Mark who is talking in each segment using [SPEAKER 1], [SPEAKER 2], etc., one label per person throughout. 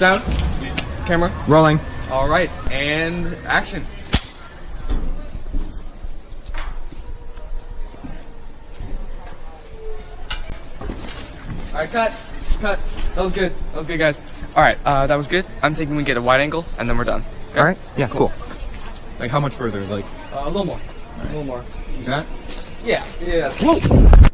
[SPEAKER 1] Sound, camera,
[SPEAKER 2] rolling.
[SPEAKER 1] All right, and action. All right, cut. That was good, guys. All right, that was good. I'm thinking we get a wide angle, and then we're done. Okay?
[SPEAKER 2] All right, yeah, cool.
[SPEAKER 3] Like, how much further? Like,
[SPEAKER 1] A little more. A little more.
[SPEAKER 3] you got?
[SPEAKER 1] Yeah.
[SPEAKER 2] Whoa!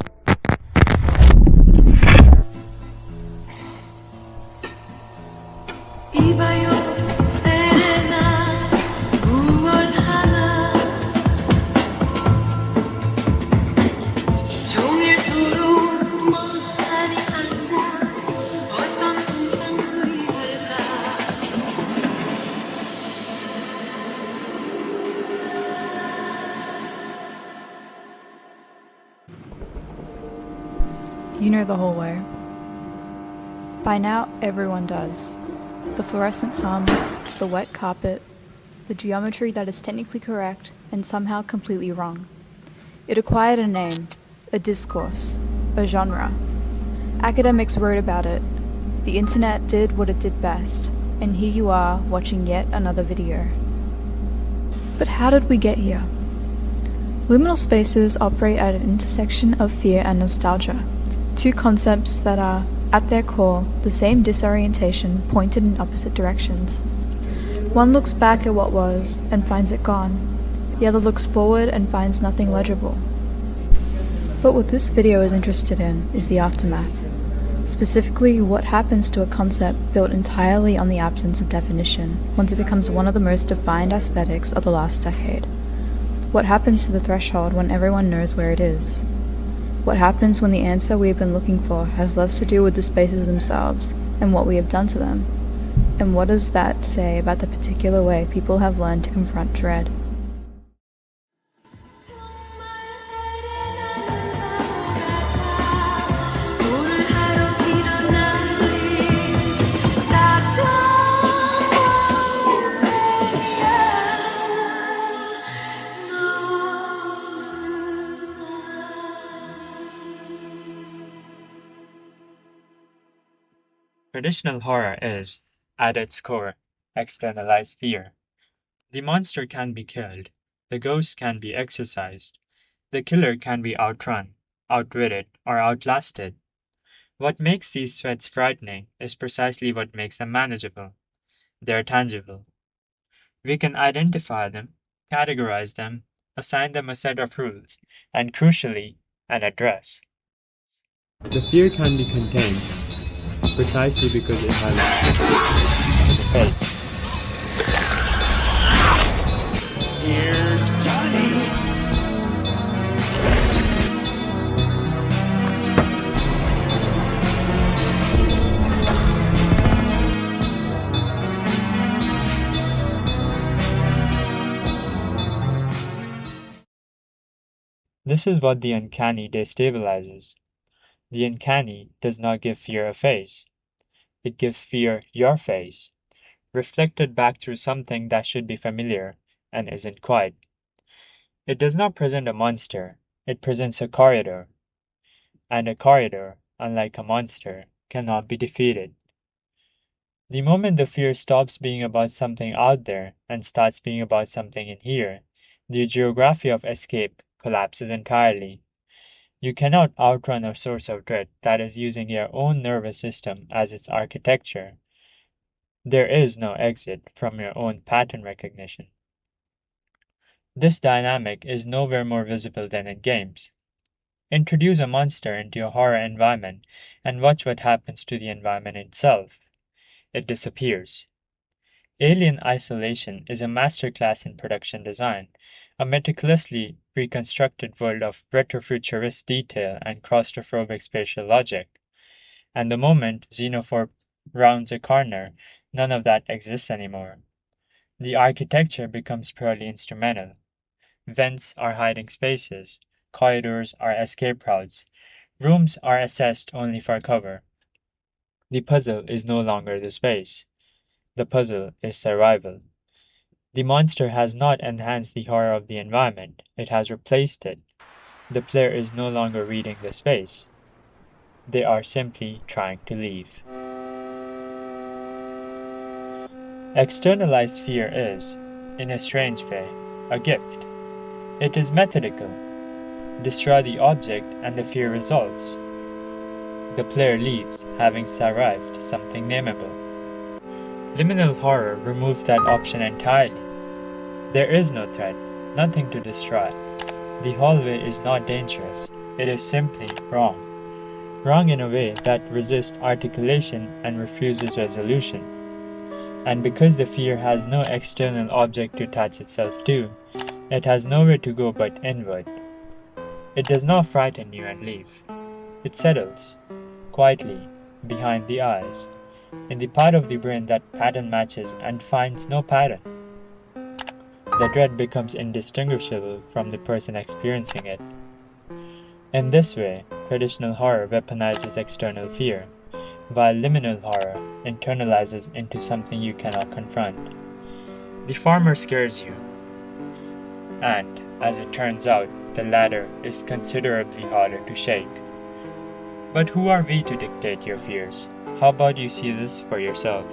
[SPEAKER 4] You know the hallway. By now, everyone does. The fluorescent hum, the wet carpet, the geometry that is technically correct and somehow completely wrong. It acquired a name, a discourse, a genre. Academics wrote about it. The internet did what it did best, and here you are watching yet another video. But how did we get here? Liminal spaces operate at an intersection of fear and nostalgia. Two concepts that are, at their core, the same disorientation pointed in opposite directions. One looks back at what was and finds it gone. The other looks forward and finds nothing legible. But what this video is interested in is the aftermath. Specifically, what happens to a concept built entirely on the absence of definition once it becomes one of the most defined aesthetics of the last decade. What happens to the threshold when everyone knows where it is? What happens when the answer we have been looking for has less to do with the spaces themselves and what we have done to them? And what does that say about the particular way people have learned to confront dread?
[SPEAKER 5] Traditional horror is, at its core, externalized fear. The monster can be killed, the ghost can be exorcised, the killer can be outrun, outwitted, or outlasted. What makes these threats frightening is precisely what makes them manageable. They are tangible. We can identify them, categorize them, assign them a set of rules, and crucially, an address. The fear can be contained, precisely because it has a face.
[SPEAKER 6] Here's Johnny.
[SPEAKER 5] This is what the uncanny destabilizes. The uncanny does not give fear a face. It gives fear your face, reflected back through something that should be familiar and isn't quite. It does not present a monster, it presents a corridor. And a corridor, unlike a monster, cannot be defeated. The moment the fear stops being about something out there and starts being about something in here, the geography of escape collapses entirely. You cannot outrun a source of dread that is using your own nervous system as its architecture. There is no exit from your own pattern recognition. This dynamic is nowhere more visible than in games. Introduce a monster into a horror environment and watch what happens to the environment itself. It disappears. Alien Isolation is a masterclass in production design, a meticulously reconstructed world of retrofuturist detail and claustrophobic spatial logic. And the moment Xenophore rounds a corner, none of that exists anymore. The architecture becomes purely instrumental. Vents are hiding spaces, corridors are escape routes, rooms are assessed only for cover. The puzzle is no longer the space. The puzzle is survival. The monster has not enhanced the horror of the environment, it has replaced it. The player is no longer reading the space. They are simply trying to leave. Externalized fear is, in a strange way, a gift. It is methodical. Destroy the object and the fear resolves. The player leaves, having survived something nameable. Liminal horror removes that option entirely. There is no threat, nothing to destroy. The hallway is not dangerous, it is simply wrong. Wrong in a way that resists articulation and refuses resolution. And because the fear has no external object to attach itself to, it has nowhere to go but inward. It does not frighten you and leave. It settles, quietly, behind the eyes, in the part of the brain that pattern matches and finds no pattern. The dread becomes indistinguishable from the person experiencing it. In this way, traditional horror weaponizes external fear, while liminal horror internalizes into something you cannot confront. The former scares you, and, as it turns out, the latter is considerably harder to shake. But who are we to dictate your fears? How about you see this for yourself?